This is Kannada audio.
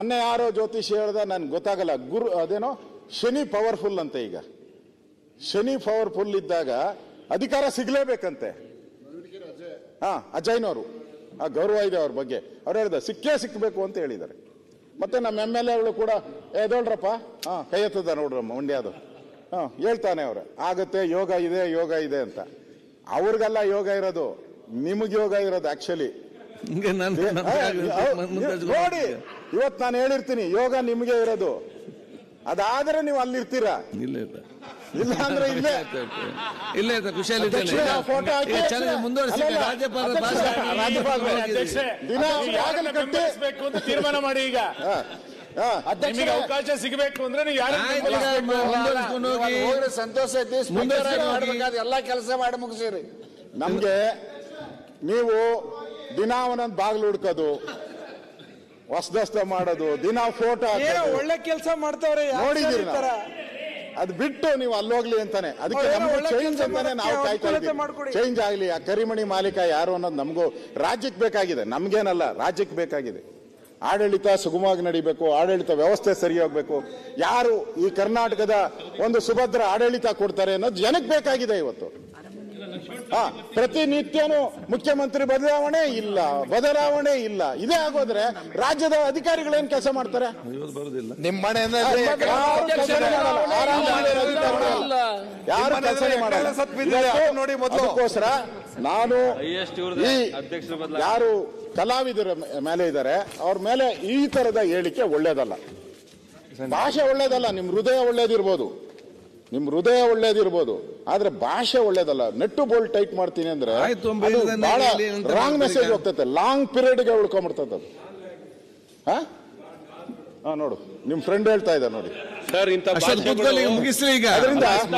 ಮೊನ್ನೆ ಯಾರೋ ಜ್ಯೋತಿಷಿ ಹೇಳ್ದ ನನ್ಗೆ ಗೊತ್ತಾಗಲ್ಲ, ಗುರು ಅದೇನೋ ಶನಿ ಪವರ್ಫುಲ್ ಅಂತೆ. ಈಗ ಶನಿ ಪವರ್ಫುಲ್ ಇದ್ದಾಗ ಅಧಿಕಾರ ಸಿಗ್ಲೇಬೇಕಂತೆ. ಅಜಯ್ನವರು ಆ ಗೌರವ ಇದೆ ಅವ್ರ ಬಗ್ಗೆ. ಅವ್ರು ಹೇಳ್ದ ಸಿಕ್ಕೇ ಸಿಕ್ಕಬೇಕು ಅಂತ ಹೇಳಿದ್ದಾರೆ. ಮತ್ತೆ ನಮ್ಮ MLA ಕೂಡ ಎದೋಳ್ರಪ್ಪ ಕೈ ಎತ್ತದ ನೋಡ್ರಮ್ಮ ಮಂಡ್ಯದು ಹೇಳ್ತಾನೆ ಅವ್ರೆ ಆಗತ್ತೆ, ಯೋಗ ಇದೆ ಅಂತ. ಅವ್ರಿಗೆಲ್ಲ ಯೋಗ ಇರೋದು, ನಿಮಗೆ ಯೋಗ ಇರೋದು ಆಕ್ಚುಲಿ. ನೋಡಿ ಇವತ್ತು ನಾನು ಹೇಳಿರ್ತೀನಿ, ಯೋಗ ನಿಮಗೆ ಇರೋದು. ಅದಾದ್ರೆ ನೀವು ಅಲ್ಲಿರ್ತೀರಾ, ಇಲ್ಲ ಅಂದ್ರೆ ಇಲ್ಲೇ ಖುಷಿಯಲ್ಲಿ ತೀರ್ಮಾನ ಮಾಡಿ. ಈಗ ನಿಮಗೆ ಅವಕಾಶ ಸಿಗಬೇಕು ಅಂದ್ರೆ ನೀವು ಯಾರು ಸಂತೋಷ ಐತಿ, ಎಲ್ಲಾ ಕೆಲಸ ಮಾಡಿ ಮುಗಿಸಿರಿ. ನಮ್ಗೆ ನೀವು ದಿನ ಒಂದೊಂದು ಬಾಗ್ಲು ಹುಡ್ಕೋದು, ಹೊಸದಸ್ತ ಮಾಡೋದು, ದಿನ ಫೋಟೋ ಒಳ್ಳೆ ಕೆಲಸ ಮಾಡ್ತಾವ್ರೆ ನೋಡಿದೀರಿ. ಅದು ಬಿಟ್ಟು ನೀವು ಅಲ್ಲೋಗ್ಲಿ ಅಂತಾನೆ, ಅದಕ್ಕೆ ನಮ್ಗೂ ಚೇಂಜ್ ಅಂತಾನೆ ನಾವು ಕಾಯ್ತಾ ಇದ್ದೀವಿ. ಚೇಂಜ್ ಆಗ್ಲಿ. ಆ ಕರಿಮಣಿ ಮಾಲೀಕ ಯಾರು ಅನ್ನೋದು ನಮಗೂ ರಾಜ್ಯಕ್ಕೆ ಬೇಕಾಗಿದೆ, ನಮ್ಗೇನಲ್ಲ, ರಾಜ್ಯಕ್ಕೆ ಬೇಕಾಗಿದೆ. ಆಡಳಿತ ಸುಗಮವಾಗಿ ನಡಿಬೇಕು, ಆಡಳಿತ ವ್ಯವಸ್ಥೆ ಸರಿ ಹೋಗ್ಬೇಕು. ಯಾರು ಈ ಕರ್ನಾಟಕದ ಒಂದು ಸುಭದ್ರ ಆಡಳಿತ ಕೊಡ್ತಾರೆ ಅನ್ನೋದು ಜನಕ್ಕೆ ಬೇಕಾಗಿದೆ ಇವತ್ತು. ಪ್ರತಿನಿತ್ಯನೂ ಮುಖ್ಯಮಂತ್ರಿ ಬದಲಾವಣೆ ಇಲ್ಲ. ಇದೇ ಆಗೋದ್ರೆ ರಾಜ್ಯದ ಅಧಿಕಾರಿಗಳೇನ್ ಕೆಲಸ ಮಾಡ್ತಾರೆ? ನಿಮ್ಮ ಮನೆಯಿಂದ ಯಾರು ಕೆಲಸ ಮಾಡಲ್ಲ. ಅದಕ್ಕೋಸ್ಕರ ನಾನು ಯಾರು ಕಲಾವಿದರ ಮೇಲೆ ಇದ್ದಾರೆ ಅವ್ರ ಮೇಲೆ ಈ ತರದ ಹೇಳಿಕೆ ಒಳ್ಳೇದಲ್ಲ. ಭಾಷೆ ಒಳ್ಳೇದಲ್ಲ, ನಿಮ್ ಹೃದಯ ಒಳ್ಳೇದಿರ್ಬೋದು, ಆದ್ರೆ ಭಾಷೆ ಒಳ್ಳೇದಲ್ಲ. ನೆಟ್ಟು ಬೋಲ್ಡ್ ಟೈಟ್ ಮಾಡ್ತೀನಿ ಅಂದ್ರೆ ಬಹಳ ರಾಂಗ್ ಮೆಸೇಜ್ ಹೋಗ್ತೈತೆ, ಲಾಂಗ್ ಪೀರಿಯಡ್ಗೆ ಉಳ್ಕೊಂಡ್ಬಿಡ್ತದೆ ಅದು. ನೋಡು ನಿಮ್ ಫ್ರೆಂಡ್ ಹೇಳ್ತಾ ಇದ್ದಾರೆ ನೋಡಿ, ಮುಗಿಸ್ಲಿ ಈಗ. ಅದರಿಂದ